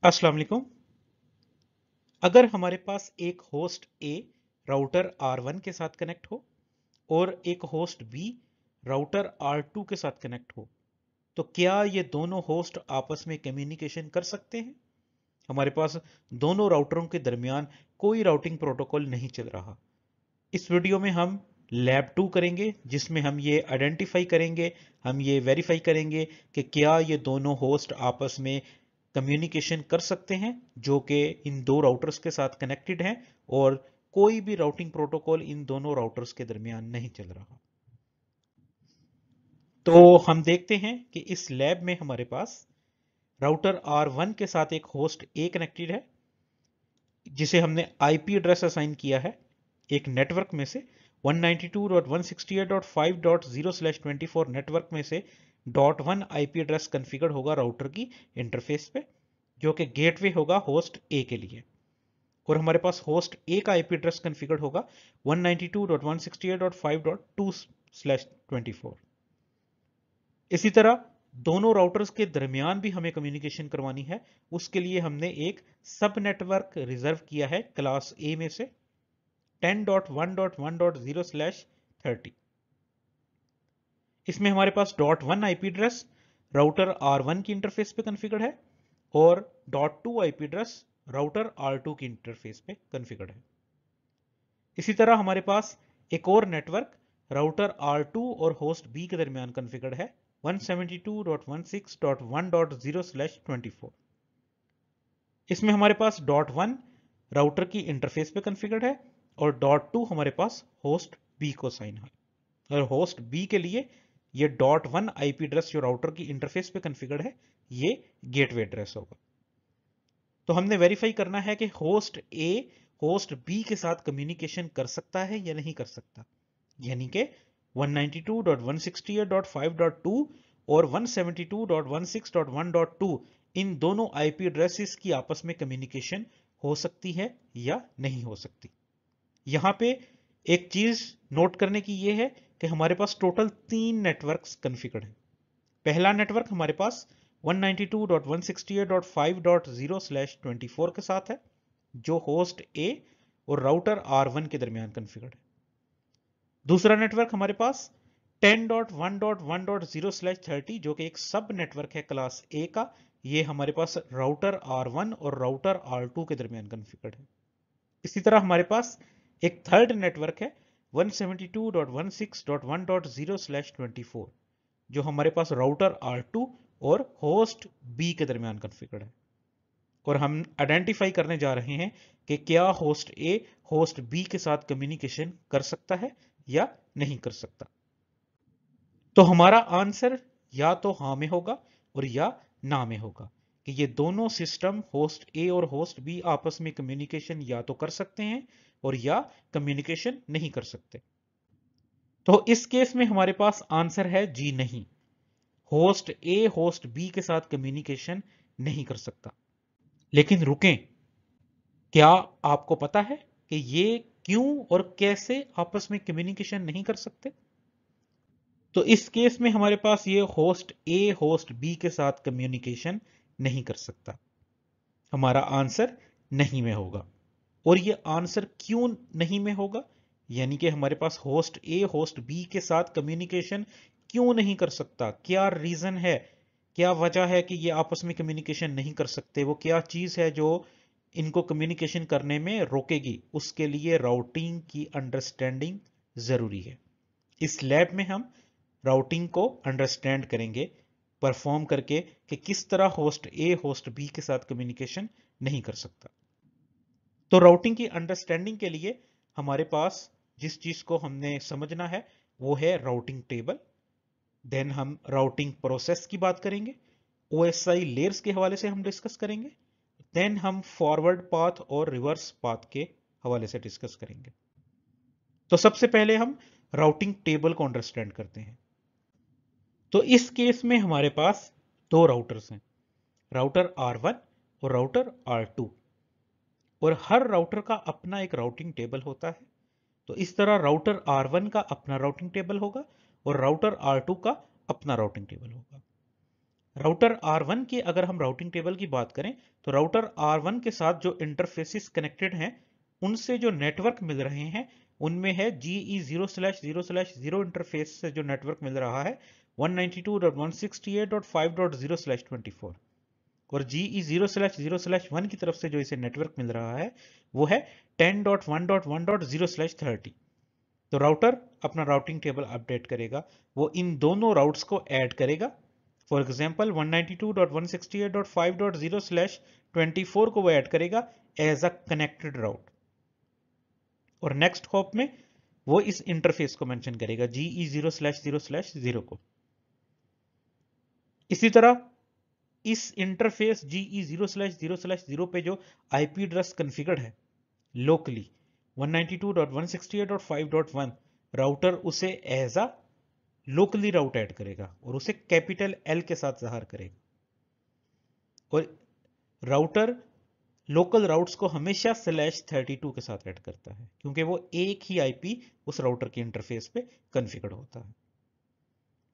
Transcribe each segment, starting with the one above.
अस्सलाम वालेकुम। अगर हमारे पास एक होस्ट ए राउटर R1 के साथ कनेक्ट हो और एक होस्ट बी राउटर R2 के साथ कनेक्ट हो, तो क्या ये दोनों होस्ट आपस में कम्युनिकेशन कर सकते हैं? हमारे पास दोनों राउटरों के दरमियान कोई राउटिंग प्रोटोकॉल नहीं चल रहा। इस वीडियो में हम लैब 2 करेंगे, जिसमें हम ये आइडेंटिफाई करेंगे, हम ये वेरीफाई करेंगे कि क्या ये दोनों होस्ट आपस में कम्युनिकेशन कर सकते हैं, जो कि इन दो राउटर्स के साथ कनेक्टेड हैं और कोई भी राउटिंग प्रोटोकॉल इन दोनों राउटर्स के दरमियान नहीं चल रहा। तो हम देखते हैं कि इस लैब में हमारे पास राउटर R1 के साथ एक होस्ट ए कनेक्टेड है, जिसे हमने आईपी एड्रेस असाइन किया है एक नेटवर्क में से 192.168.5.0/24 नेटवर्क में से .1 आईपी एड्रेस कॉन्फ़िगर होगा राउटर की इंटरफेस पे, जो कि गेटवे होगा होस्ट ए के लिए। और हमारे पास होस्ट ए का आईपी एड्रेस कॉन्फ़िगर होगा 192.168.5.2/24। इसी तरह दोनों राउटर्स के दरमियान भी हमें कम्युनिकेशन करवानी है। उसके लिए हमने एक सब नेटवर्क रिजर्व किया है क्लास ए में से 10.1.1.0/30। इसमें हमारे पास .1 आईपी एड्रेस राउटर R1 की इंटरफेस पे कॉन्फ़िगर्ड है और .2 आईपी एड्रेस राउटर R2 की इंटरफेस पे कॉन्फ़िगर्ड है। इसी तरह हमारे पास एक और नेटवर्क राउटर R2 और होस्ट B के दरमियान कॉन्फ़िगर्ड है 172.168.1.0/24। इसमें हमारे पास .1 राउटर की इंटरफेस पे कॉन्फ़िगर्ड है और .2 हमारे पास होस्ट B को साइन है। और होस्ट बी के लिए ये .1 आईपी एड्रेस जो राउटर की इंटरफेस पे कॉन्फ़िगर्ड है, ये गेटवे एड्रेस होगा। तो हमने वेरीफाई करना है कि होस्ट ए होस्ट बी के साथ कम्युनिकेशन कर सकता है या नहीं कर सकता, यानी कि 192.168.5.2 और 172.16.1.2 इन दोनों आईपी एड्रेसेस की आपस में कम्युनिकेशन हो सकती है या नहीं हो सकती। यहां पे एक चीज नोट करने की यह है कि हमारे पास टोटल 3 नेटवर्क्स कॉन्फ़िगर्ड हैं। पहला नेटवर्क हमारे पास 192.168.5.0/24 के साथ है, जो होस्ट ए और राउटर R1 के दरमियान कॉन्फ़िगर्ड है। दूसरा नेटवर्क हमारे पास 10.1.1.0/30, जो कि एक सब नेटवर्क है क्लास ए का। ये हमारे पास राउटर R1 और राउटर R2 के दरमियान कॉन्फ़िगर्ड है। इसी तरह हमारे पास एक थर्ड नेटवर्क है 172.168.1.0/24, जो हमारे पास राउटर R2 और होस्ट B के दरमियान कॉन्फ़िगर्ड है। और हम आइडेंटिफाई करने जा रहे हैं कि क्या होस्ट A होस्ट B के साथ कम्युनिकेशन कर सकता है या नहीं कर सकता। तो हमारा आंसर या तो हाँ में होगा और या ना में होगा कि ये दोनों सिस्टम होस्ट ए और होस्ट बी आपस में कम्युनिकेशन या तो कर सकते हैं और या कम्युनिकेशन नहीं कर सकते। तो इस केस में हमारे पास आंसर है जी नहीं, होस्ट ए होस्ट बी के साथ कम्युनिकेशन नहीं कर सकता। लेकिन रुकें, क्या आपको पता है कि ये क्यों और कैसे आपस में कम्युनिकेशन नहीं कर सकते? तो इस केस में हमारे पास ये होस्ट ए होस्ट बी के साथ कम्युनिकेशन नहीं कर सकता। हमारा आंसर नहीं में होगा। और ये आंसर क्यों नहीं में होगा, यानी कि हमारे पास होस्ट ए होस्ट बी के साथ कम्युनिकेशन क्यों नहीं कर सकता, क्या रीजन है, क्या वजह है कि ये आपस में कम्युनिकेशन नहीं कर सकते, वो क्या चीज है जो इनको कम्युनिकेशन करने में रोकेगी। उसके लिए राउटिंग की अंडरस्टैंडिंग जरूरी है। इस लैब में हम राउटिंग को अंडरस्टैंड करेंगे परफॉर्म करके कि किस तरह होस्ट ए होस्ट बी के साथ कम्युनिकेशन नहीं कर सकता। तो राउटिंग की अंडरस्टैंडिंग के लिए हमारे पास जिस चीज को हमने समझना है वो है राउटिंग टेबल। देन हम राउटिंग प्रोसेस की बात करेंगे, ओएसआई लेयर्स के हवाले से हम डिस्कस करेंगे। देन हम फॉरवर्ड पाथ और रिवर्स पाथ के हवाले से डिस्कस करेंगे। तो सबसे पहले हम राउटिंग टेबल को अंडरस्टैंड करते हैं। तो इस केस में हमारे पास दो राउटर्स हैं, राउटर R1 और राउटर R2, और हर राउटर का अपना एक राउटिंग टेबल होता है। तो इस तरह राउटर R1 का अपना राउटिंग टेबल होगा और राउटर R2 का अपना राउटिंग टेबल होगा। राउटर R1 की अगर हम राउटिंग टेबल की बात करें तो राउटर R1 के साथ जो इंटरफेसेस कनेक्टेड हैं उनसे जो नेटवर्क मिल रहे हैं उनमें है GE0/0/0 इंटरफेस से जो नेटवर्क मिल रहा है 192.168.5.0/24 और GE0/0/1 की तरफ से जो इसे नेटवर्क मिल रहा है वो है 10.1.1.0/30। तो राउटर अपना राउटिंग टेबल अपडेट करेगा, वो इन दोनों राउट्स को ऐड करेगा। फॉर एग्जाम्पल 192.168.5.0/24 को वो ऐड करेगा एज अ कनेक्टेड राउट और नेक्स्ट हॉप में वो इस इंटरफेस को मेंशन करेगा GE0/0/0 को। इसी तरह इस इंटरफेस GE0/0/0 पे जो आईपी एड्रेस कॉन्फ़िगर्ड है लोकली 192.168.5.1 राउटर उसे as a locally route add करेगा और उसे कैपिटल एल के साथ ज़ाहिर करेगा और राउटर लोकल राउट्स को हमेशा /32 के साथ ऐड करता है क्योंकि वो एक ही आईपी उस राउटर के इंटरफेस पे कॉन्फ़िगर होता है।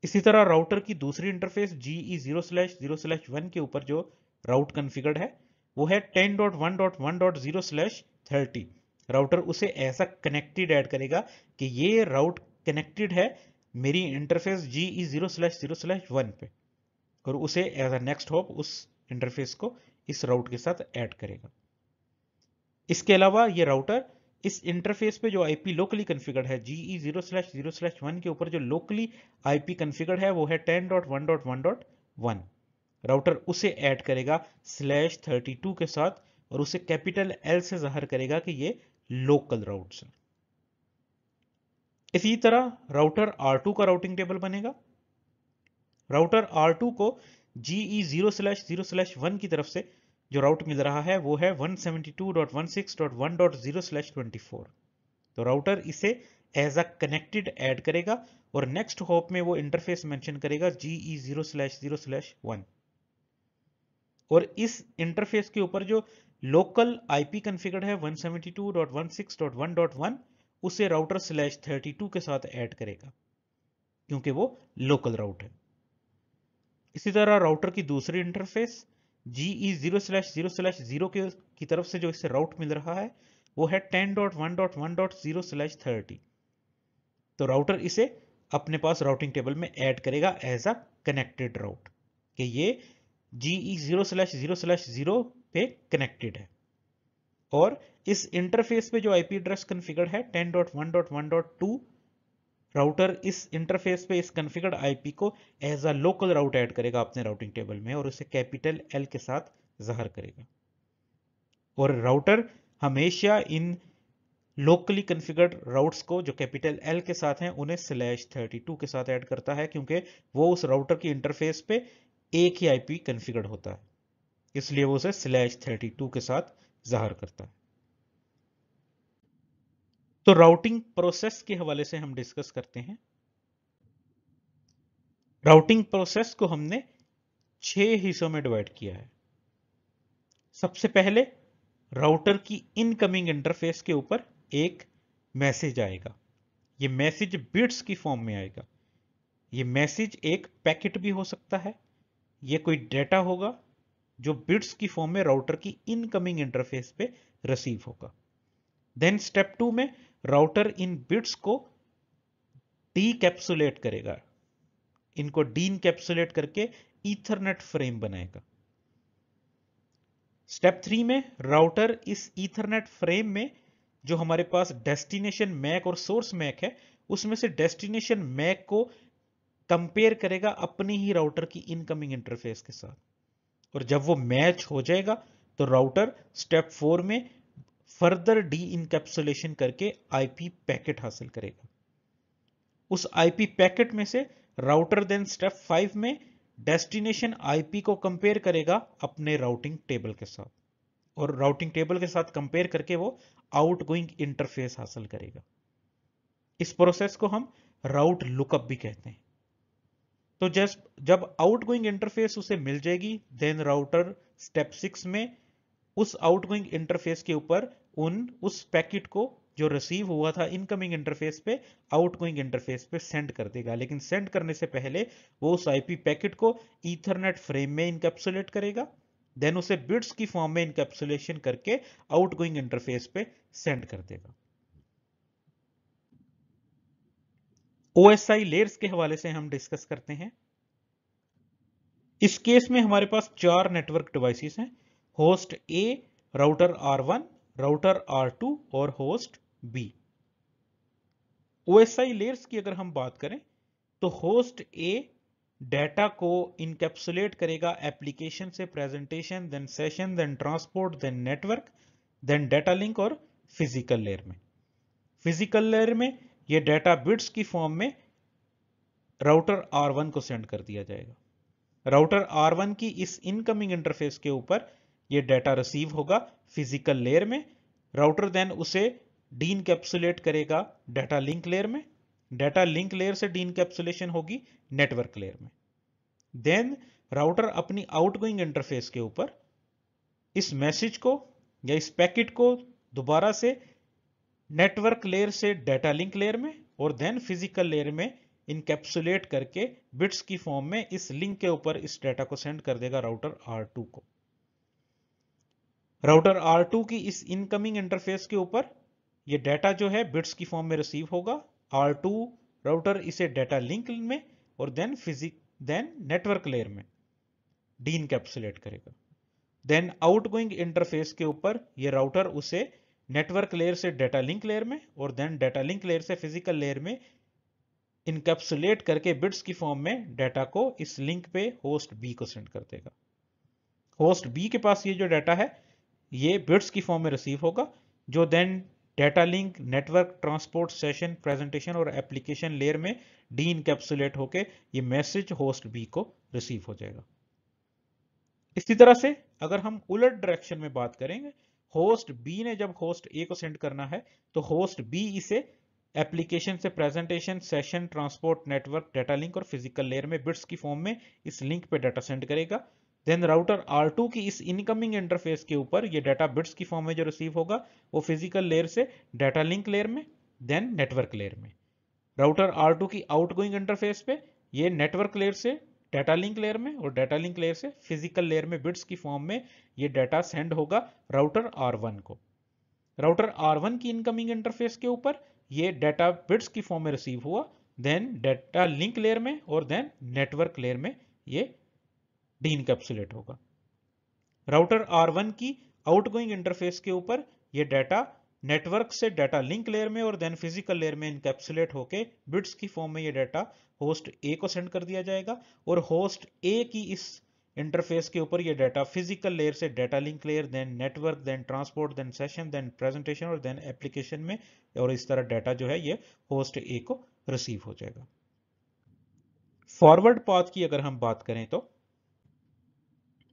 इसी तरह राउटर की दूसरी इंटरफेस GE0/0/1 के ऊपर जो राउट कॉन्फ़िगर्ड है वो है 10.1.1.0/30। राउटर उसे ऐसा कनेक्टेड ऐड करेगा कि ये राउट कनेक्टेड है मेरी इंटरफेस GE0/0/1 पे और उसे एज अ नेक्स्ट हॉप उस इंटरफेस को इस राउट के साथ ऐड करेगा। इसके अलावा ये राउटर इस इंटरफेस पे जो आईपी लोकली कॉन्फ़िगर्ड है GE0/0/1 के ऊपर जो लोकली आईपी कॉन्फ़िगर्ड है वो है 10.1.1.1। राउटर उसे ऐड करेगा /32 के साथ और उसे कैपिटल एल से जाहिर करेगा कि ये लोकल राउट्स है। इसी तरह राउटर R2 का राउटिंग टेबल बनेगा। राउटर R2 को GE0/0/1 की तरफ से जो राउट मिल रहा है वो है 172.168.1.0/24। तो राउटर इसे एज अ कनेक्टेड ऐड करेगा और नेक्स्ट हॉप में वो इंटरफेस मेंशन करेगा GE0/0/1 और इस इंटरफेस के ऊपर जो लोकल आईपी कॉन्फ़िगर्ड है 172.168.1.1 उसे राउटर /32 के साथ ऐड करेगा क्योंकि वो लोकल राउट है। इसी तरह राउटर की दूसरी इंटरफेस GE0/0/0 की तरफ से जो इसे राउट मिल रहा है वो है 10.1.1.0/30। तो राउटर इसे अपने पास राउटिंग टेबल में ऐड करेगा एज अ कनेक्टेड राउट कि ये GE0/0/0 पे कनेक्टेड है और इस इंटरफेस पे जो आईपी एड्रेस कॉन्फ़िगर्ड है 10.1.1.2 राउटर इस इंटरफेस पे इस कॉन्फ़िगर्ड आईपी को as a local route add करेगा अपने राउटिंग टेबल में और उसे कैपिटल एल के साथ जाहिर करेगा और राउटर हमेशा इन लोकली कॉन्फ़िगर्ड राउट्स को जो कैपिटल एल के साथ हैं उन्हें /32 के साथ ऐड करता है क्योंकि वो उस राउटर की इंटरफेस पे एक ही आईपी कॉन्फ़िगर्ड होता है, इसलिए वो उसे /32 के साथ जाहिर करता है। तो राउटिंग प्रोसेस के हवाले से हम डिस्कस करते हैं। राउटिंग प्रोसेस को हमने 6 हिस्सों में डिवाइड किया है। सबसे पहले राउटर की इनकमिंग इंटरफेस के ऊपर एक मैसेज आएगा। ये मैसेज बिट्स की फॉर्म में आएगा। ये मैसेज एक पैकेट भी हो सकता है, ये कोई डेटा होगा जो बिट्स की फॉर्म में राउटर की इनकमिंग इंटरफेस पे रिसीव होगा। देन स्टेप 2 में राउटर इन बिट्स को डीकैप्सुलेट करेगा, इनको डीकैप्सुलेट करके ईथरनेट फ्रेम बनाएगा। स्टेप 3 में राउटर इस ईथरनेट फ्रेम में जो हमारे पास डेस्टिनेशन मैक और सोर्स मैक है उसमें से डेस्टिनेशन मैक को कंपेयर करेगा अपनी ही राउटर की इनकमिंग इंटरफेस के साथ और जब वो मैच हो जाएगा तो राउटर स्टेप 4 में फर्दर डी इनकैप्सुलेशन करके आईपी पैकेट हासिल करेगा। उस आईपी पैकेट में से राउटर देन स्टेप 5 में डेस्टिनेशन आईपी को कंपेयर करेगा अपने राउटिंग टेबल के साथ और राउटिंग टेबल के साथ कंपेयर करके वो आउटगोइंग इंटरफेस हासिल करेगा। इस प्रोसेस को हम राउट लुकअप भी कहते हैं। तो जब आउटगोइंग इंटरफेस उसे मिल जाएगी देन राउटर स्टेप 6 में उस आउटगोइंग इंटरफेस के ऊपर उस पैकेट को जो रिसीव हुआ था इनकमिंग इंटरफेस पे आउटगोइंग इंटरफेस पे सेंड कर देगा, लेकिन सेंड करने से पहले वो उस आईपी पैकेट को ईथरनेट फ्रेम में इनकैप्सुलेट करेगा, देन उसे बिट्स की फॉर्म में इनकैप्सुलेशन करके आउटगोइंग इंटरफेस पे सेंड कर देगा। ओएसआई लेयर्स के हवाले से हम डिस्कस करते हैं। इस केस में हमारे पास 4 नेटवर्क डिवाइसेस हैं, host A, router R1, router R2 और होस्ट B। ओएसआई लेयर्स की अगर हम बात करें तो होस्ट ए डाटा को इनकैप्सुलेट करेगा एप्लीकेशन से presentation, then session, then transport, then network, then data link और फिजिकल लेयर में। फिजिकल लेयर में यह डाटा बिट्स की फॉर्म में राउटर R1 को सेंड कर दिया जाएगा। राउटर R1 की इस इनकमिंग इंटरफेस के ऊपर यह डाटा रिसीव होगा फिजिकल लेयर में। राउटर देन उसे डी इनकैप्सुलेट करेगा डाटा लिंक लेयर में। डाटा लिंक लेयर से डी इनकैप्सुलेशन होगी नेटवर्क लेयर में। देन राउटर अपनी आउटगोइंग इंटरफेस के ऊपर इस मैसेज को या इस पैकेट को दोबारा से नेटवर्क लेयर से डाटा लिंक लेयर में और देन फिजिकल लेयर में इनकैप्सुलेट करके बिट्स की फॉर्म में इस लिंक के ऊपर इस डाटा को सेंड कर देगा राउटर R2 को। राउटर R2 की इस इनकमिंग इंटरफेस के ऊपर ये डाटा जो है बिट्स की फॉर्म में रिसीव होगा। R2 राउटर इसे डाटा लिंक में और देन नेटवर्क लेयर में डी इनकैप्सुलेट करेगा। देन आउटगोइंग इंटरफेस के ऊपर ये राउटर उसे नेटवर्क लेयर से डाटा लिंक लेयर में और देन डाटा लिंक लेयर से फिजिकल लेयर में इनकैप्सुलेट करके बिट्स की फॉर्म में डाटा को इस लिंक पे होस्ट बी को सेंड कर देगा। होस्ट बी के पास ये जो डाटा है ये बिट्स की फॉर्म में रिसीव होगा, जो then data link, network, transport, session, presentation और एप्लीकेशन लेयर में डी इनकैप्सुलेट होके ये मैसेज होस्ट बी को रिसीव हो जाएगा। इसी तरह से अगर हम उलट डायरेक्शन में बात करेंगे, होस्ट बी ने जब होस्ट ए को सेंड करना है तो होस्ट बी इसे एप्लीकेशन से presentation, session, transport, network, data link और फिजिकल लेयर में बिट्स की फॉर्म में इस लिंक पे डाटा सेंड करेगा। देन राउटर R2 की इस इनकमिंग इंटरफेस के ऊपर ये डाटा बिट्स की फॉर्म में जो रिसीव होगा वो फिजिकल लेयर से डाटा लिंक लेयर में, देन नेटवर्क लेयर में। राउटर R2 की आउटगोइंग इंटरफेस पे ये नेटवर्क लेयर से डाटा लिंक लेयर में और डाटा लिंक लेयर से फिजिकल लेयर में बिट्स की फॉर्म में ये डाटा सेंड होगा राउटर R1 को। राउटर R1 की इनकमिंग इंटरफेस के ऊपर ये डाटा बिट्स की फॉर्म में रिसीव हुआ, देन डाटा लिंक लेयर में और देन नेटवर्क लेयर में ये डी इनकैप्सुलेट होगा। राउटर R1 की आउटगोइंग इंटरफेस के ऊपर ये डाटा नेटवर्क से डाटा लिंक लेयर में और देन फिजिकल लेयर में इनकैप्सुलेट होके बिट्स की फॉर्म में ये डाटा होस्ट ए को सेंड कर दिया जाएगा और होस्ट ए की इस इंटरफेस के ऊपर ये डाटा फिजिकल लेयर से data link layer, then network, then transport, then session, then presentation और देन एप्लीकेशन में, और इस तरह डाटा जो है ये होस्ट ए को रिसीव हो जाएगा। फॉरवर्ड पाथ की अगर हम बात करें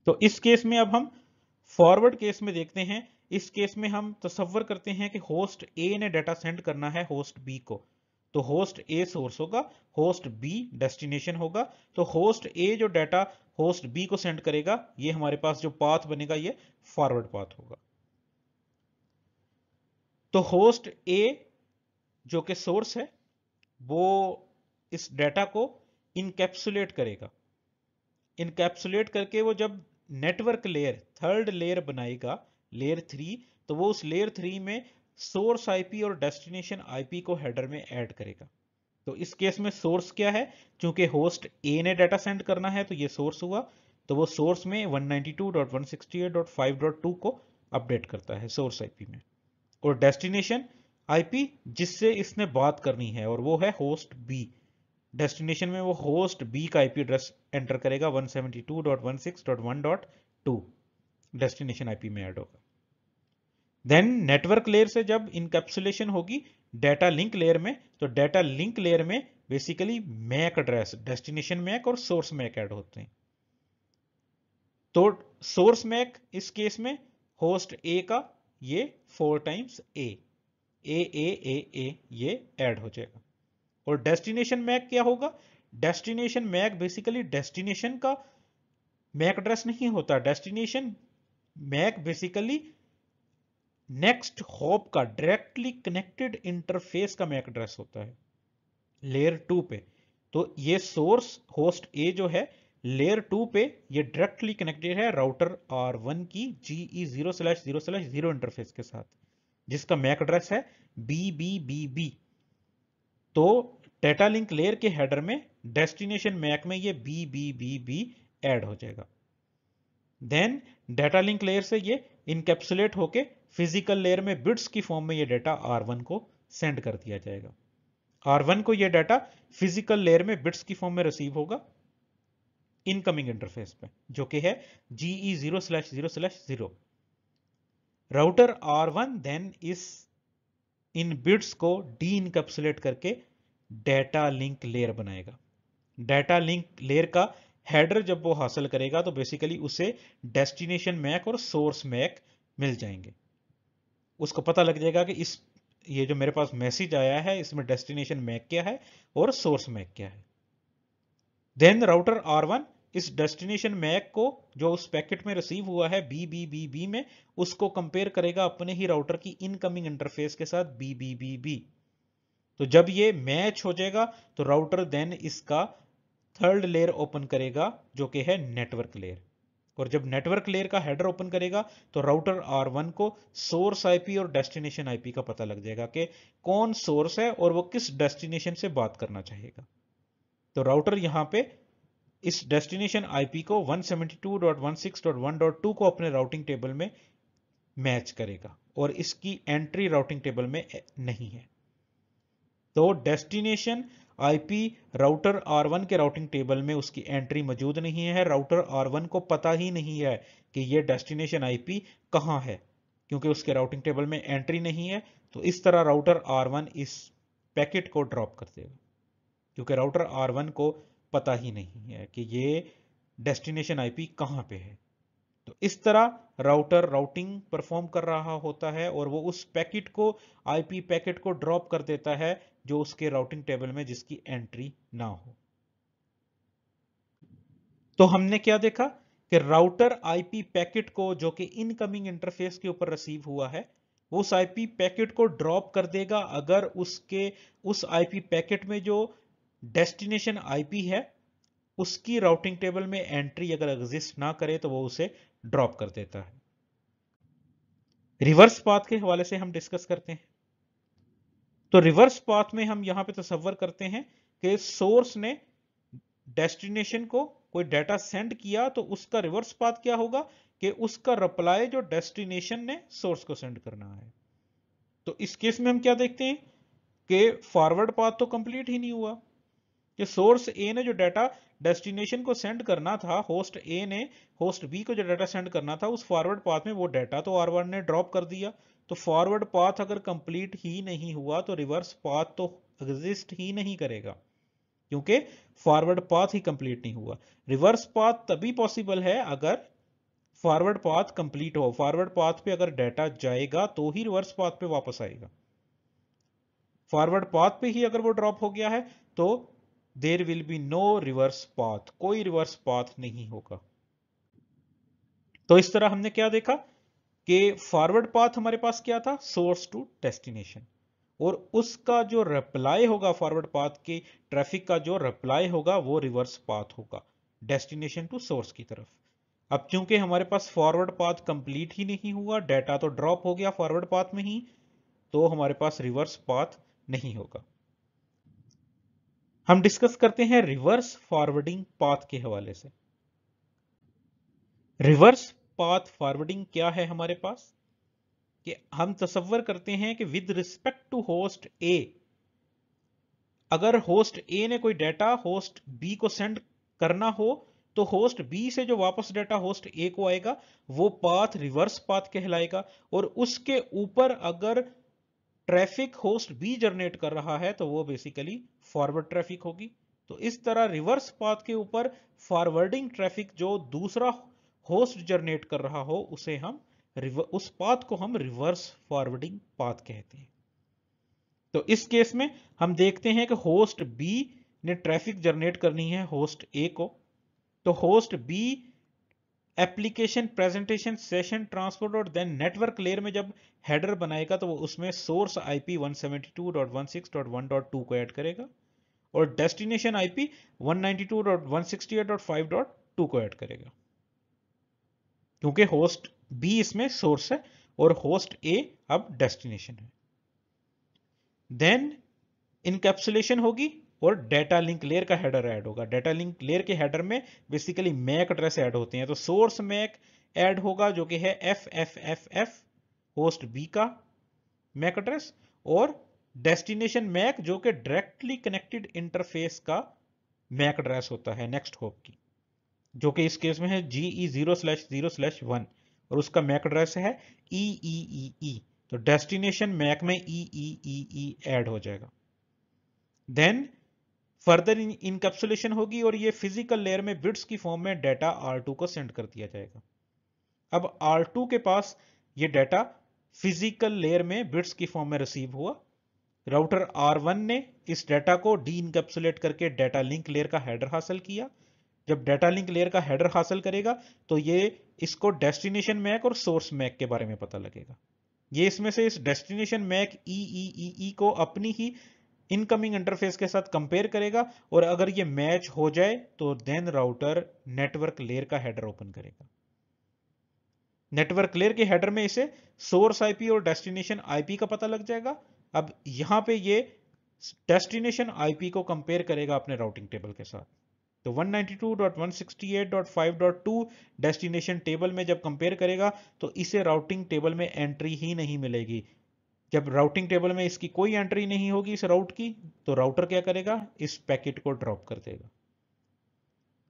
तो इस केस में अब हम फॉरवर्ड केस में देखते हैं। इस केस में हम तसव्वुर करते हैं कि होस्ट ए ने डाटा सेंड करना है होस्ट बी को, तो होस्ट ए सोर्स होगा, होस्ट बी डेस्टिनेशन होगा। तो होस्ट ए जो डाटा होस्ट बी को सेंड करेगा ये हमारे पास जो पाथ बनेगा ये फॉरवर्ड पाथ होगा। तो होस्ट ए जो कि सोर्स है वो इस डाटा को इनकैप्सुलेट करेगा। इनकैप्सुलेट करके वो जब नेटवर्क लेयर, थर्ड लेयर बनाएगा, लेयर 3, तो वो उस लेयर 3 में सोर्स आईपी और डेस्टिनेशन आईपी को हेडर में ऐड करेगा। तो इस केस में सोर्स क्या है, क्योंकि होस्ट ए ने डाटा सेंड करना है तो ये सोर्स हुआ, तो वो सोर्स में 192.168.5.2 को अपडेट करता है सोर्स आईपी में, और डेस्टिनेशन आईपी जिससे इसने बात करनी है और वो है होस्ट बी। डेस्टिनेशन में वो होस्ट बी का आईपी एड्रेस एंटर करेगा 172.168.1.2 डेस्टिनेशन आईपी में ऐड होगा। देन नेटवर्क लेयर से जब इनकैप्सुलेशन होगी डाटा लिंक लेयर में, तो डाटा लिंक लेयर में basically MAC address, destination MAC और सोर्स मैक ऐड होते हैं। तो सोर्स मैक इस केस में होस्ट ए का ये 4 टाइम्स ए ये ऐड हो जाएगा। और डेस्टिनेशन मैक क्या होगा, डेस्टिनेशन मैक बेसिकली डेस्टिनेशन का मैक एड्रेस नहीं होता। Destination MAC basically next hop का डायरेक्टली कनेक्टेड इंटरफेस का मैक एड्रेस होता है लेयर 2 पे। तो ये सोर्स होस्ट ए जो है लेयर 2 पे ये डायरेक्टली कनेक्टेड है राउटर R1 की GE0/0/0 इंटरफेस के साथ, जिसका मैक एड्रेस है BBBB। तो डेटा लिंक लेयर के हेडर में डेस्टिनेशन मैक में ये BBBB ऐड हो जाएगा। देन डेटा लिंक लेयर से ये इनकैप्सुलेट होके फिजिकल लेयर में बिट्स की फॉर्म में ये डेटा R1 को सेंड कर दिया जाएगा। R1 को ये डाटा फिजिकल लेयर में बिट्स की फॉर्म में रिसीव होगा इनकमिंग इंटरफेस पे, जो कि है GE0/0/0। राउटर R1 देन इस इन बिट्स को डी इनकैप्सुलेट करके डेटा लिंक लेयर बनाएगा। डेटा लिंक लेयर का हेडर जब वो हासिल करेगा तो बेसिकली उसे डेस्टिनेशन मैक और सोर्स मैक मिल जाएंगे। उसको पता लग जाएगा कि इस ये जो मेरे पास मैसेज आया है इसमें डेस्टिनेशन मैक क्या है और सोर्स मैक क्या है। देन राउटर R1 इस डेस्टिनेशन मैक को जो उस पैकेट में रिसीव हुआ है BBBB में, उसको कंपेयर करेगा अपने ही राउटर की इनकमिंग इंटरफेस के साथ BBBB। तो जब ये मैच हो जाएगा तो राउटर देन इसका थर्ड लेयर ओपन करेगा जो कि है नेटवर्क लेयर। और जब नेटवर्क लेयर का हेडर ओपन करेगा तो राउटर R1 को सोर्स आईपी और डेस्टिनेशन आईपी का पता लग जाएगा कि कौन सोर्स है और वो किस डेस्टिनेशन से बात करना चाहेगा। तो राउटर यहां पे इस डेस्टिनेशन आईपी को 172.16.1.2 को अपने राउटिंग टेबल में मैच करेगा और इसकी एंट्री राउटिंग टेबल में नहीं है। तो डेस्टिनेशन आईपी राउटर R1 के राउटिंग टेबल में उसकी एंट्री मौजूद नहीं है। राउटर R1 को पता ही नहीं है कि ये डेस्टिनेशन आईपी कहां है, क्योंकि उसके राउटिंग टेबल में एंट्री नहीं है। तो इस तरह राउटर R1 इस पैकेट को ड्रॉप कर देगा, क्योंकि राउटर R1 को पता ही नहीं है कि ये डेस्टिनेशन आईपी कहां पे है। तो इस तरह राउटर राउटिंग परफॉर्म कर रहा होता है और वो उस पैकेट को आईपी पैकेट को ड्रॉप कर देता है जो उसके राउटिंग टेबल में जिसकी एंट्री ना हो। तो हमने क्या देखा कि राउटर आईपी पैकेट को जो कि इनकमिंग इंटरफेस के ऊपर रिसीव हुआ है, उस आईपी पैकेट को ड्रॉप कर देगा अगर उसके उस आईपी पैकेट में जो डेस्टिनेशन आईपी है उसकी राउटिंग टेबल में एंट्री अगर एग्जिस्ट ना करे तो वो उसे ड्रॉप कर देता है। रिवर्स पाथ के हवाले से हम डिस्कस करते हैं। तो रिवर्स पाथ में हम यहां पे तसव्वुर करते हैं कि सोर्स ने डेस्टिनेशन को कोई डाटा सेंड किया तो उसका रिवर्स पाथ क्या होगा कि उसका रिप्लाई जो डेस्टिनेशन ने सोर्स को सेंड करना है। तो इस केस में हम क्या देखते हैं कि फॉरवर्ड पाथ तो कंप्लीट ही नहीं हुआ कि सोर्स ए ने जो डाटा डेस्टिनेशन को सेंड करना था, होस्ट ए ने होस्ट बी को जो डाटा सेंड करना था, उस फॉरवर्ड पाथ में वो डाटा तो R1 ने ड्रॉप कर दिया। तो फॉरवर्ड पाथ अगर कंप्लीट ही नहीं हुआ तो रिवर्स पाथ तो एग्जिस्ट ही नहीं करेगा, क्योंकि फॉरवर्ड पाथ ही कंप्लीट नहीं हुआ। रिवर्स पाथ तभी पॉसिबल है अगर फॉरवर्ड पाथ कंप्लीट हो। फॉरवर्ड पाथ पे अगर डाटा जाएगा तो ही रिवर्स पाथ पे वापस आएगा। फॉरवर्ड पाथ पे ही अगर वो ड्रॉप हो गया है तो there will be no reverse path, कोई रिवर्स पाथ नहीं होगा। तो इस तरह हमने क्या देखा कि फॉरवर्ड पाथ हमारे पास क्या था, सोर्स टू डेस्टिनेशन, और उसका जो रिप्लाई होगा फॉरवर्ड पाथ की ट्रैफिक का जो रिप्लाई होगा वो रिवर्स पाथ होगा डेस्टिनेशन टू सोर्स की तरफ। अब क्योंकि हमारे पास फॉरवर्ड पाथ कंप्लीट ही नहीं हुआ, डाटा तो ड्रॉप हो गया फॉरवर्ड पाथ में ही, तो हमारे पास रिवर्स पाथ नहीं होगा। हम डिस्कस करते हैं रिवर्स फॉरवर्डिंग पाथ के हवाले से। रिवर्स पाथ फॉरवर्डिंग क्या है हमारे पास कि हम तसव्वुर करते हैं कि with respect to host A, अगर होस्ट ए ने कोई डाटा होस्ट बी को सेंड करना हो तो होस्ट बी से जो वापस डाटा होस्ट ए को आएगा वो पाथ रिवर्स पाथ कहलाएगा। और उसके ऊपर अगर ट्रैफिक होस्ट बी जनरेट कर रहा है तो वो बेसिकली फॉरवर्ड ट्रैफिक होगी। तो इस तरह रिवर्स पाथ के ऊपर फॉरवर्डिंग ट्रैफिक जो दूसरा होस्ट जनरेट कर रहा हो उसे हम उस पाथ को हम रिवर्स फॉरवर्डिंग पाथ कहते हैं। तो इस केस में हम देखते हैं कि होस्ट बी ने ट्रैफिक जनरेट करनी है होस्ट ए को, तो host B application presentation session transport और देन नेटवर्क लेयर में जब हेडर बनाएगा तो वो उसमें सोर्स आईपी 172.168.1.2 को ऐड करेगा और डेस्टिनेशन आईपी 192.168.5.2 को ऐड करेगा, क्योंकि होस्ट बी इसमें सोर्स है और होस्ट ए अब डेस्टिनेशन है। देन इनकैप्सुलेशन होगी और डेटा लिंक लेयर का हेडर ऐड होगा। डेटा लिंक लेयर के हेडर में बेसिकली मैक एड्रेस ऐड होते हैं, तो सोर्स मैक ऐड होगा जो कि है FFFF होस्ट बी का मैक एड्रेस, और डेस्टिनेशन मैक जो कि डायरेक्टली कनेक्टेड इंटरफेस का मैक एड्रेस होता है नेक्स्ट हॉप की, जो कि इस केस में है GE0/0/1 और उसका मैक एड्रेस है EEEE, तो डेस्टिनेशन मैक में EEEE ऐड हो जाएगा। देन फर्दर इनकैप्सुलेशन होगी और ये फिजिकल लेयर में बिट्स की फॉर्म में डाटा R2 को सेंड कर दिया जाएगा। अब R2 के पास ये डाटा फिजिकल लेयर में बिट्स की फॉर्म में रिसीव हुआ। राउटर R1 ने इस डाटा को डी इनकैप्सुलेट करके डाटा लिंक लेयर का हेडर हासिल किया। जब डाटा लिंक लेयर का हेडर हासिल करेगा तो ये इसको डेस्टिनेशन मैक और सोर्स मैक के बारे में पता लगेगा। ये इसमें से इस डेस्टिनेशन मैक EEEE को अपनी ही इनकमिंग इंटरफेस के साथ कंपेयर करेगा और अगर ये मैच हो जाए तो देन राउटर नेटवर्क लेयर का हेडर ओपन करेगा। नेटवर्क लेयर के हेडर में इसे सोर्स आईपी और डेस्टिनेशन आईपी का पता लग जाएगा। अब यहां पे ये डेस्टिनेशन आईपी को कंपेयर करेगा अपने राउटिंग टेबल के साथ, तो 192.168.5.2 डेस्टिनेशन टेबल में जब कंपेयर करेगा तो इसे राउटिंग टेबल में एंट्री ही नहीं मिलेगी। जब राउटिंग टेबल में इसकी कोई एंट्री नहीं होगी इस राउट की, तो राउटर क्या करेगा, इस पैकेट को ड्रॉप कर देगा।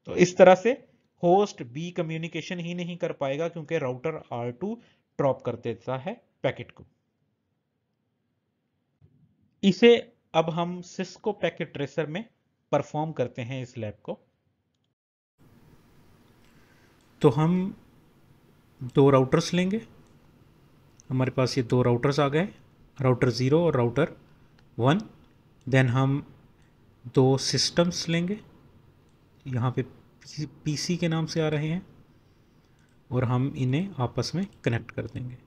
तो इस तरह से होस्ट बी कम्युनिकेशन ही नहीं कर पाएगा क्योंकि राउटर R2 ड्रॉप कर देता है पैकेट को। इसे अब हम सिस्को पैकेट ट्रेसर में परफॉर्म करते हैं इस लैब को। तो हम दो राउटर्स लेंगे, हमारे पास ये दो राउटर्स आ गए, राउटर 0 और राउटर 1। देन हम दो सिस्टम्स लेंगे, यहाँ पे PC के नाम से आ रहे हैं, और हम इन्हें आपस में कनेक्ट कर देंगे।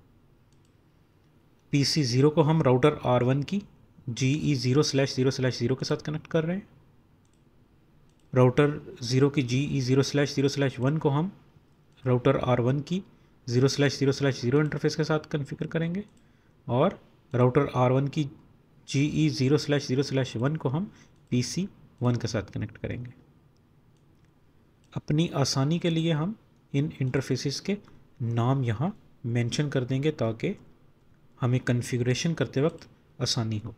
PC 0 को हम राउटर R1 की GE0/0/0 के साथ कनेक्ट कर रहे हैं। राउटर 0 की GE0/0/1 को हम राउटर R1 की 0/0/0 इंटरफेस के साथ कॉन्फ़िगर करेंगे, और राउटर R1 की GE0/0/1 को हम PC 1 के साथ कनेक्ट करेंगे। अपनी आसानी के लिए हम इन इंटरफेसेस के नाम यहाँ मेंशन कर देंगे ताकि हमें कॉन्फ़िगरेशन करते वक्त आसानी हो।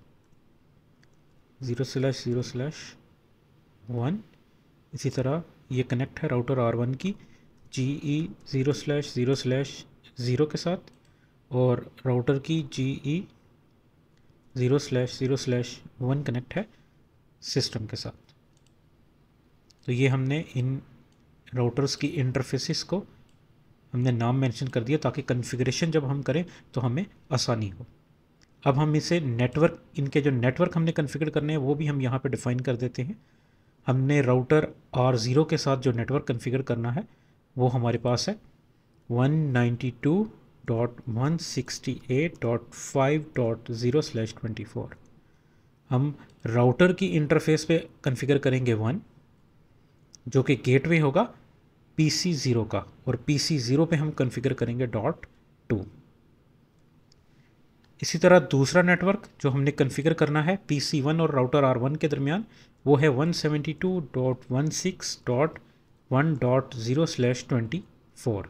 0/0/1, इसी तरह ये कनेक्ट है राउटर R1 की GE0/0/0 के साथ, और राउटर की GE0/0/1 कनेक्ट है सिस्टम के साथ। तो ये हमने इन राउटर्स की इंटरफेसेस को हमने नाम मेंशन कर दिया ताकि कॉन्फ़िगरेशन जब हम करें तो हमें आसानी हो। अब हम इसे नेटवर्क, इनके जो नेटवर्क हमने कॉन्फ़िगर करने हैं वो भी हम यहाँ पे डिफ़ाइन कर देते हैं। हमने राउटर R0 के साथ जो नेटवर्क कॉन्फ़िगर करना है वो हमारे पास है 192.168.5.0/24। हम राउटर की इंटरफेस पे कॉन्फ़िगर करेंगे 1, जो कि गेटवे होगा PC 0 का, और PC 0 पे हम कॉन्फ़िगर करेंगे .2। इसी तरह दूसरा नेटवर्क जो हमने कॉन्फ़िगर करना है PC 1 और राउटर R1 के दरमियान वो है 172.168.1.0/24।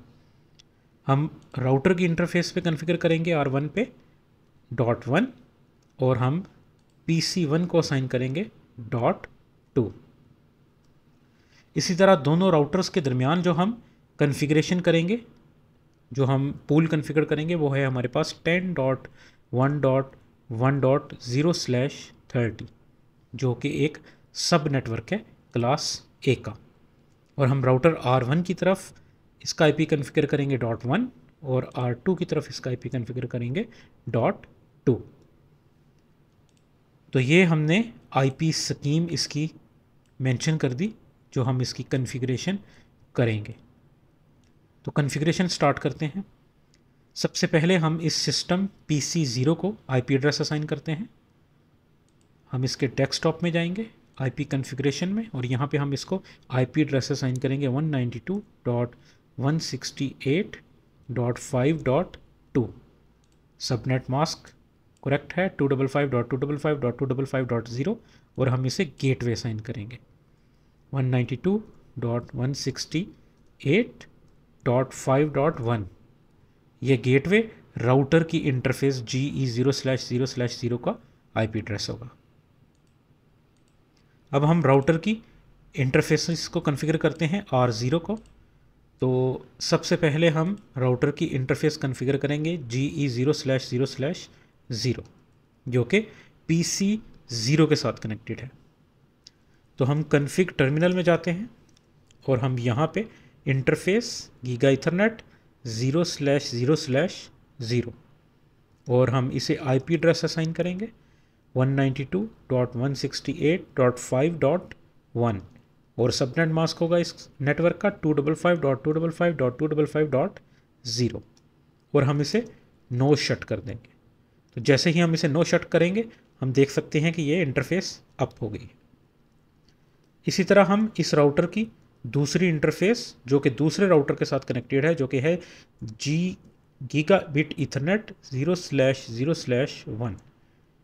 हम राउटर की इंटरफेस पे कॉन्फ़िगर करेंगे R1 पे .1, और हम PC 1 को असाइन करेंगे .2। इसी तरह दोनों राउटर्स के दरमियान जो हम कॉन्फ़िगरेशन करेंगे, जो हम पूल कॉन्फ़िगर करेंगे वो है हमारे पास 10.1.1.0/30, जो कि एक सब नेटवर्क है क्लास A का। और हम राउटर R1 की तरफ इसका IP कॉन्फ़िगर करेंगे .1, और R2 की तरफ इसका IP कॉन्फ़िगर करेंगे .2। तो ये हमने IP स्कीम इसकी मेंशन कर दी जो हम इसकी कॉन्फ़िगरेशन करेंगे। तो कॉन्फ़िगरेशन स्टार्ट करते हैं। सबसे पहले हम इस सिस्टम PC0 को IP एड्रेस असाइन करते हैं। हम इसके डेस्कटॉप में जाएंगे IP कॉन्फ़िगरेशन में, और यहाँ पे हम इसको IP एड्रेस असाइन करेंगे 192.168.5.2। सबनेट मास्क करेक्ट है 255.255.255.0, और हम इसे गेटवे असाइन करेंगे 192.168.5.1। ये गेटवे राउटर की इंटरफेस GE0/0/0 का IP एड्रेस होगा। अब हम राउटर की इंटरफेसेस को कॉन्फ़िगर करते हैं R0 को। तो सबसे पहले हम राउटर की इंटरफेस कॉन्फ़िगर करेंगे GE0/0/0 जो कि PC0 के साथ कनेक्टेड है। तो हम कॉन्फ़िग टर्मिनल में जाते हैं और हम यहाँ पे इंटरफेस गीगा ईथरनेट 0/0/0 और हम इसे IP एड्रेस असाइन करेंगे 192.168.5.1, और सबनेट मास्क होगा इस नेटवर्क का 255.255.255.0, और हम इसे नो शट कर देंगे। तो जैसे ही हम इसे नो शट करेंगे हम देख सकते हैं कि ये इंटरफेस अप हो गई है। इसी तरह हम इस राउटर की दूसरी इंटरफेस जो कि दूसरे राउटर के साथ कनेक्टेड है, जो कि है गीगाबिट ईथरनेट 0/0/1,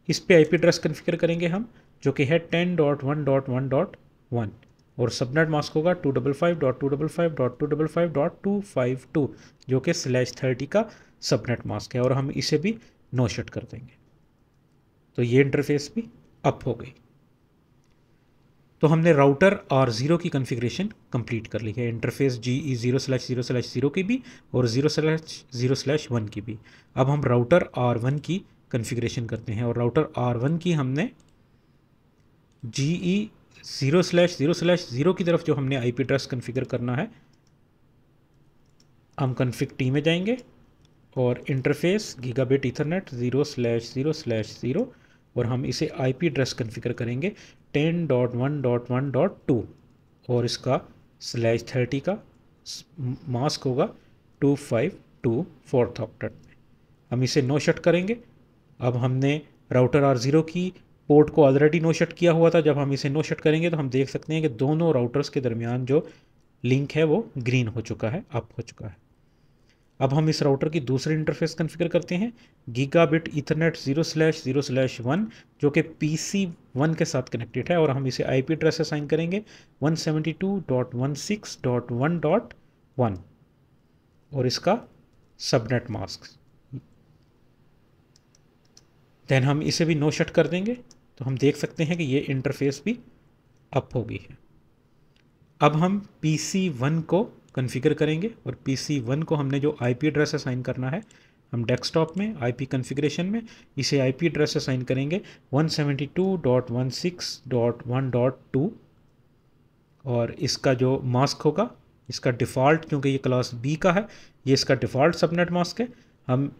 इस पे IP एड्रेस कॉन्फ़िगर करेंगे हम, जो कि है 10.1.1.1, और सबनेट मास्क होगा 255.255.255.252 जो कि /30 का सबनेट मास्क है, और हम इसे भी नो शट कर देंगे। तो ये इंटरफेस भी अप हो गई। तो हमने राउटर R0 की कॉन्फ़िगरेशन कंप्लीट कर ली है, इंटरफेस GE0/0/0 की भी और 0/0/1 की भी। अब हम राउटर R1 की कॉन्फ़िगरेशन करते हैं, और राउटर R1 की हमने GE0/0/0 की तरफ जो हमने IP एड्रेस कॉन्फ़िगर करना है, हम कॉन्फ़िग टी में जाएंगे और इंटरफेस गीगाबिट ईथरनेट 0/0/0, और हम इसे IP एड्रेस कॉन्फ़िगर करेंगे 10.1.1.2, और इसका /30 का मास्क होगा 252 फोर्थ ऑक्टेट में। हम इसे नो शट करेंगे। अब हमने राउटर R0 की पोर्ट को ऑलरेडी नो शट किया हुआ था। जब हम इसे नो शट करेंगे तो हम देख सकते हैं कि दोनों राउटर्स के दरमियान जो लिंक है वो ग्रीन हो चुका है, अप हो चुका है। अब हम इस राउटर की दूसरी इंटरफेस कॉन्फ़िगर करते हैं गीगाबिट ईथरनेट 0/0/1 जो कि PC1 के साथ कनेक्टेड है, और हम इसे IP एड्रेस असाइन करेंगे 172.168.1.1, और इसका सबनेट मास्क। देन हम इसे भी नो शट कर देंगे। तो हम देख सकते हैं कि ये इंटरफेस भी अप हो गई है। अब हम PC1 को कॉन्फ़िगर करेंगे, और PC1 को हमने जो IP एड्रेस असाइन करना है, हम डेस्कटॉप में IP कॉन्फ़िगरेशन में इसे IP एड्रेस असाइन करेंगे 172.168.1.2, और इसका जो मास्क होगा, इसका डिफ़ॉल्ट, क्योंकि ये क्लास B का है, ये इसका डिफ़ॉल्ट सबनेट मास्क है। हम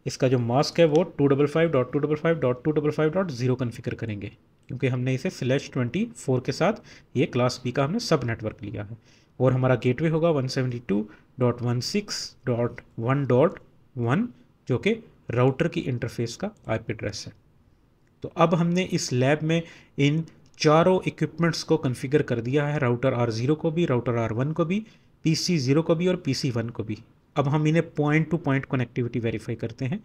इसका जो मास्क है वो 255.255.255.0 कॉन्फ़िगर करेंगे, क्योंकि हमने इसे /24 के साथ ये क्लास B का हमने सब नेटवर्क लिया है, और हमारा गेटवे होगा 172.168.1.1 जो कि राउटर की इंटरफेस का IP एड्रेस है। तो अब हमने इस लैब में इन चारों इक्विपमेंट्स को कॉन्फ़िगर कर दिया है, राउटर R0 को भी, राउटर R1 को भी, PC0 को भी और PC1 को भी। अब हम इन्हें point two point connectivity verify करते हैं।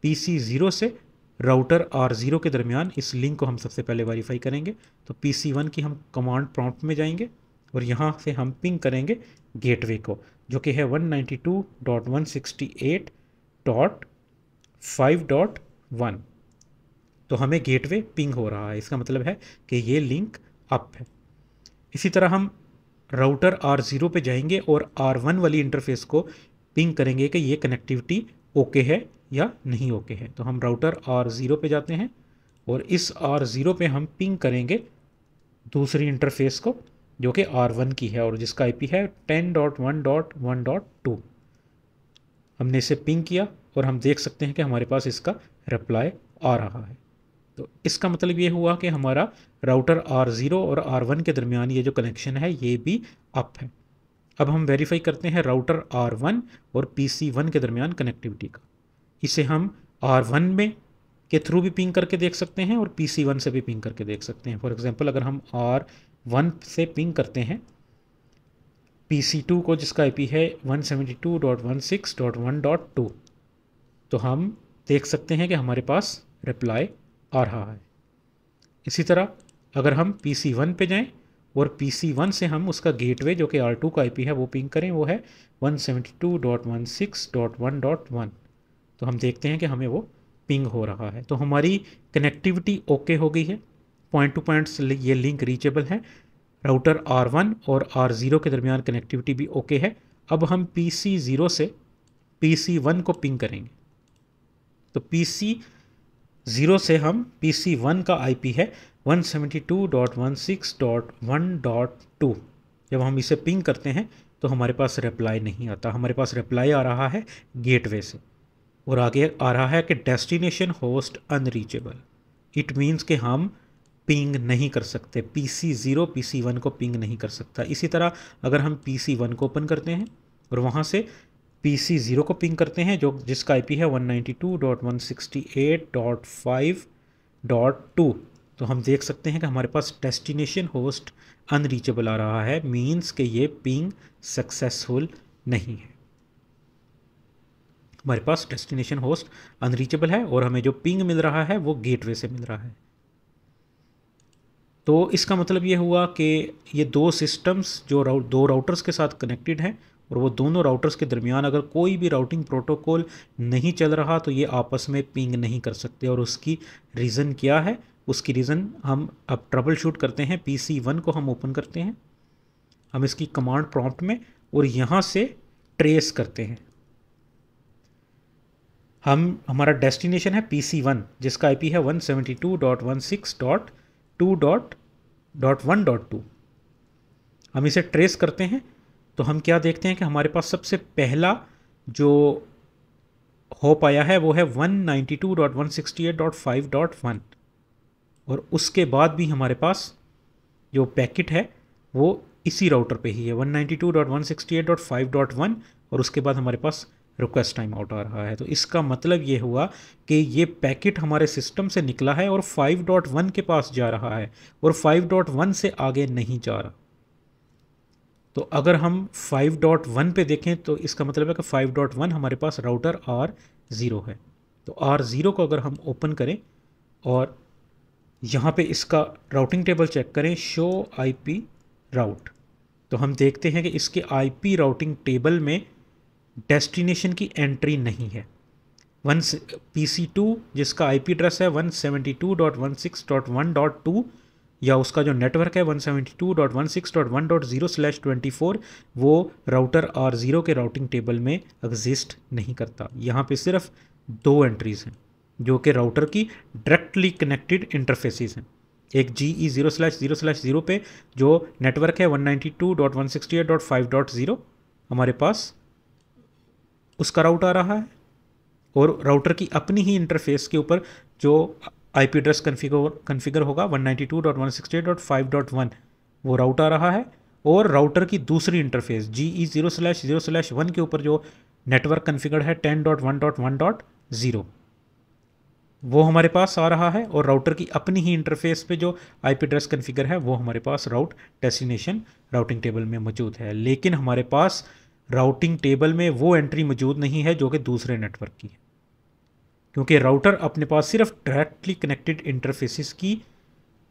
PC0 से राउटर R0 के दरमियान इस लिंक को हम सबसे पहले वेरीफाई करेंगे। तो PC1 की हम कमांड प्रॉम्प्ट में जाएंगे और यहाँ से हम पिंग करेंगे गेटवे को, जो कि है 192.168.5.1। तो हमें गेटवे पिंग हो रहा है, इसका मतलब है कि ये लिंक अप है। इसी तरह हम राउटर R0 पे जाएंगे और R1 वाली इंटरफेस को पिंग करेंगे कि ये कनेक्टिविटी ओके है या नहीं ओके है। तो हम राउटर R0 पे जाते हैं और इस R0 पे हम पिंग करेंगे दूसरी इंटरफेस को, जो कि R1 की है और जिसका IP है 10.1.1.2। हमने इसे पिंग किया और हम देख सकते हैं कि हमारे पास इसका रिप्लाई आ रहा है। तो इसका मतलब ये हुआ कि हमारा राउटर R0 और R1 के दरमियान ये जो कनेक्शन है ये भी अप है। अब हम वेरीफाई करते हैं राउटर R1 और PC1 के दरमियान कनेक्टिविटी का। इसे हम R1 में के थ्रू भी पिंग करके देख सकते हैं और PC1 से भी पिंग करके देख सकते हैं। फॉर एग्जांपल अगर हम R1 से पिंग करते हैं PC2 को, जिसका IP है 172.16.1.2, तो हम देख सकते हैं कि हमारे पास रिप्लाई आ रहा है। इसी तरह अगर हम PC1 पे जाएं और PC1 से हम उसका गेटवे जो कि R2 का IP है वो पिंग करें, वो है 172.16.1.1, तो हम देखते हैं कि हमें वो पिंग हो रहा है। तो हमारी कनेक्टिविटी ओके हो गई है, पॉइंट टू पॉइंट ये लिंक रीचेबल है। राउटर R1 और R0 के दरमियान कनेक्टिविटी भी ओके है। अब हम PC0 से PC1 को पिंग करेंगे। तो PC0 से हम PC1 का IP है 172.16.1.2। जब हम इसे पिंग करते हैं तो हमारे पास रिप्लाई नहीं आता, हमारे पास रिप्लाई आ रहा है गेटवे से, और आगे आ रहा है कि destination host unreachable. It means कि हम पिंग नहीं कर सकते, PC0 PC1 को पिंग नहीं कर सकता। इसी तरह अगर हम PC1 को ओपन करते हैं और वहाँ से PC0 को पिंग करते हैं जो जिसका IP है 192.168.5.2, तो हम देख सकते हैं कि हमारे पास डेस्टिनेशन होस्ट अनरीचेबल आ रहा है, मीन्स कि ये पिंग सक्सेसफुल नहीं है। हमारे पास डेस्टिनेशन होस्ट अनरीचेबल है और हमें जो पिंग मिल रहा है वो गेटवे से मिल रहा है। तो इसका मतलब ये हुआ कि ये दो सिस्टम्स जो दो राउटर्स के साथ कनेक्टेड हैं और वो दोनों राउटर्स के दरमियान अगर कोई भी राउटिंग प्रोटोकॉल नहीं चल रहा तो ये आपस में पिंग नहीं कर सकते। और उसकी रीज़न क्या है? उसकी रीज़न हम अब ट्रबल शूट करते हैं। PC1 को हम ओपन करते हैं, हम इसकी कमांड प्रॉम्प्ट में, और यहाँ से ट्रेस करते हैं। हमारा डेस्टिनेशन है PC1 जिसका IP है 172.16.2.1.2। हम इसे ट्रेस करते हैं तो हम क्या देखते हैं कि हमारे पास सबसे पहला जो होप आया है वो है 192.168.5.1, और उसके बाद भी हमारे पास जो पैकेट है वो इसी राउटर पे ही है 192.168.5.1, और उसके बाद हमारे पास रिक्वेस्ट टाइम आउट आ रहा है। तो इसका मतलब ये हुआ कि ये पैकेट हमारे सिस्टम से निकला है और 5.1 के पास जा रहा है और 5.1 से आगे नहीं जा रहा। तो अगर हम 5.1 पे देखें तो इसका मतलब है कि 5.1 हमारे पास राउटर R0 है। तो R0 को अगर हम ओपन करें और यहाँ पे इसका राउटिंग टेबल चेक करें, शो IP राउट, तो हम देखते हैं कि इसके IP राउटिंग टेबल में डेस्टिनेशन की एंट्री नहीं है। PC2 जिसका IP एड्रेस है 172.16.1.2 या उसका जो नेटवर्क है 172.16.1.0/24, वो राउटर R0 के राउटिंग टेबल में एग्जिस्ट नहीं करता। यहाँ पे सिर्फ दो एंट्रीज हैं जो कि राउटर की डायरेक्टली कनेक्टेड इंटरफेसेस हैं। एक GE0/0/0 पे जो नेटवर्क है 192.168.5.0 हमारे पास उसका राउट आ रहा है, और राउटर की अपनी ही इंटरफेस के ऊपर जो IP एड्रेस कन्फिगर होगा 192.168.5.1 वो राउट आ रहा है, और राउटर की दूसरी इंटरफेस GE0/0/1 के ऊपर जो नेटवर्क कन्फिगर है 10.1.1.0 वो हमारे पास आ रहा है, और राउटर की अपनी ही इंटरफेस पे जो IP एड्रेस कन्फिगर है वो हमारे पास राउट डेस्टिनेशन राउटिंग टेबल में मौजूद है। लेकिन हमारे पास राउटिंग टेबल में वो एंट्री मौजूद नहीं है जो कि दूसरे नेटवर्क की है, क्योंकि राउटर अपने पास सिर्फ डायरेक्टली कनेक्टेड इंटरफेसेस की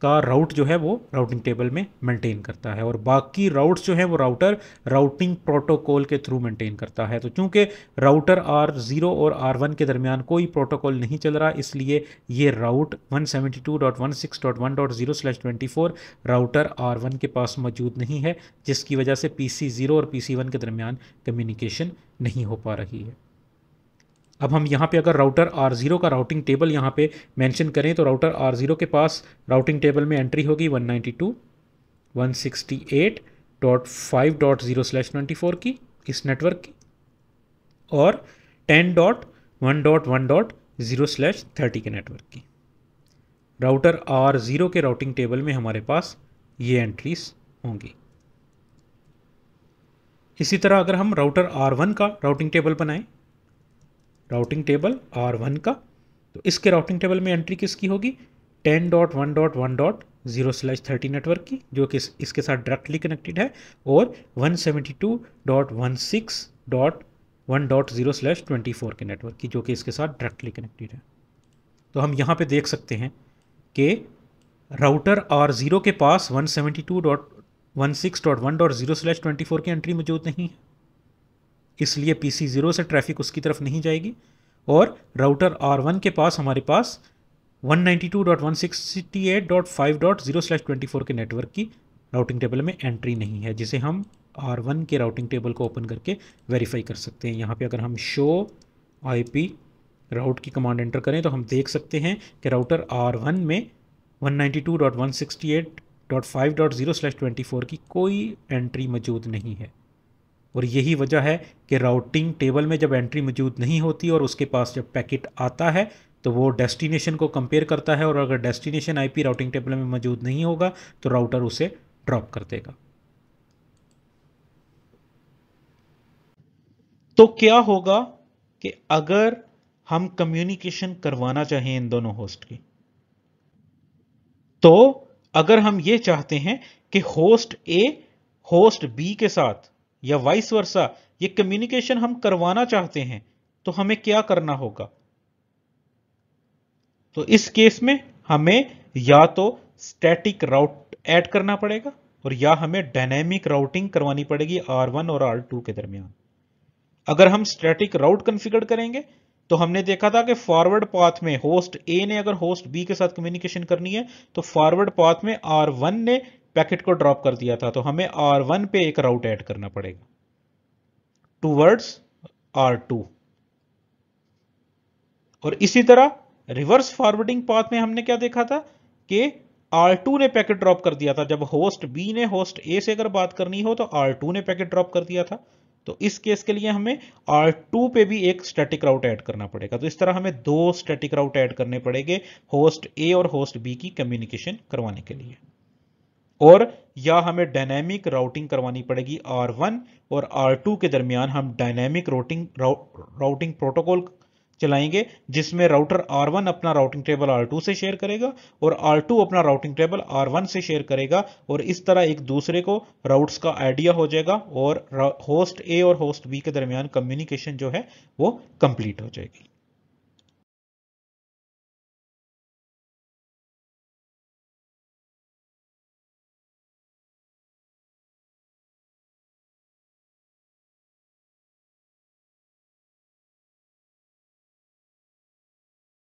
का राउट जो है वो राउटिंग टेबल में मेंटेन करता है, और बाकी राउट्स जो है वो राउटर राउटिंग प्रोटोकॉल के थ्रू मेंटेन करता है। तो चूंकि राउटर R0 और R1 के दरमियान कोई प्रोटोकॉल नहीं चल रहा, इसलिए ये राउट 172.168.1.0/24 राउटर R1 के पास मौजूद नहीं है, जिसकी वजह से PC0 और PC1 के दरमियान कम्युनिकेशन नहीं हो पा रही है। अब हम यहाँ पे अगर राउटर R0 का राउटिंग टेबल यहाँ पे मेंशन करें तो राउटर R0 के पास राउटिंग टेबल में एंट्री होगी 192.168.5.0/24 की, इस नेटवर्क की, और 10.1.1.0/30 के नेटवर्क की। राउटर R0 के राउटिंग टेबल में हमारे पास ये एंट्रीज होंगी। इसी तरह अगर हम राउटर R1 का राउटिंग टेबल बनाएं, राउटिंग टेबल R1 का, तो इसके राउटिंग टेबल में एंट्री किसकी होगी? 10.1.1.0/30 नेटवर्क की, जो कि इसके साथ डायरेक्टली कनेक्टेड है, और 172.16.1.0/24 के नेटवर्क की, जो कि इसके साथ डायरेक्टली कनेक्टेड है। तो हम यहाँ पे देख सकते हैं कि राउटर R0 के पास 172.16.1.0/24 की एंट्री मौजूद नहीं है, इसलिए PC0 से ट्रैफिक उसकी तरफ नहीं जाएगी। और राउटर R1 के पास हमारे पास 192.168.5.0/24 के नेटवर्क की राउटिंग टेबल में एंट्री नहीं है, जिसे हम R1 के राउटिंग टेबल को ओपन करके वेरीफाई कर सकते हैं। यहाँ पे अगर हम शो IP राउट की कमांड एंटर करें तो हम देख सकते हैं कि राउटर R1 में 192.168.5.0/24 की कोई एंट्री मौजूद नहीं है। और यही वजह है कि राउटिंग टेबल में जब एंट्री मौजूद नहीं होती और उसके पास जब पैकेट आता है तो वो डेस्टिनेशन को कंपेयर करता है, और अगर डेस्टिनेशन IP राउटिंग टेबल में मौजूद नहीं होगा तो राउटर उसे ड्रॉप कर देगा। तो क्या होगा कि अगर हम कम्युनिकेशन करवाना चाहें इन दोनों होस्ट की, तो अगर हम ये चाहते हैं कि होस्ट A होस्ट B के साथ या वाइस वर्सा ये कम्युनिकेशन हम करवाना चाहते हैं, तो हमें क्या करना होगा? तो इस केस में हमें या तो स्टैटिक राउट ऐड करना पड़ेगा, और या हमें डायनेमिक राउटिंग करवानी पड़ेगी R1 और R2 के दरमियान। अगर हम स्टैटिक राउट कॉन्फ़िगर करेंगे तो हमने देखा था कि फॉरवर्ड पाथ में होस्ट A ने अगर होस्ट B के साथ कम्युनिकेशन करनी है तो फॉरवर्ड पाथ में R1 ने पैकेट को ड्रॉप कर दिया था, तो हमें R1 पे एक राउट ऐड करना पड़ेगा टूवर्ड्स R2। और इसी तरह रिवर्स फॉरवर्डिंग पाथ में हमने क्या देखा था कि R2 ने पैकेट ड्रॉप कर दिया था। जब होस्ट B ने होस्ट A से अगर बात करनी हो तो R2 ने पैकेट ड्रॉप कर दिया था, तो इस केस के लिए हमें R2 पे भी एक स्टैटिक राउट ऐड करना पड़ेगा। तो इस तरह हमें दो स्टैटिक राउट ऐड करने पड़ेंगे होस्ट A और होस्ट B की कम्युनिकेशन करवाने के लिए। और या हमें डायनेमिक राउटिंग करवानी पड़ेगी R1 और R2 के दरमियान। हम डायनेमिक राउटिंग प्रोटोकॉल चलाएंगे जिसमें राउटर R1 अपना राउटिंग टेबल R2 से शेयर करेगा और R2 अपना राउटिंग टेबल R1 से शेयर करेगा, और इस तरह एक दूसरे को राउट्स का आइडिया हो जाएगा और होस्ट A और होस्ट B के दरमियान कम्युनिकेशन जो है वो कंप्लीट हो जाएगी।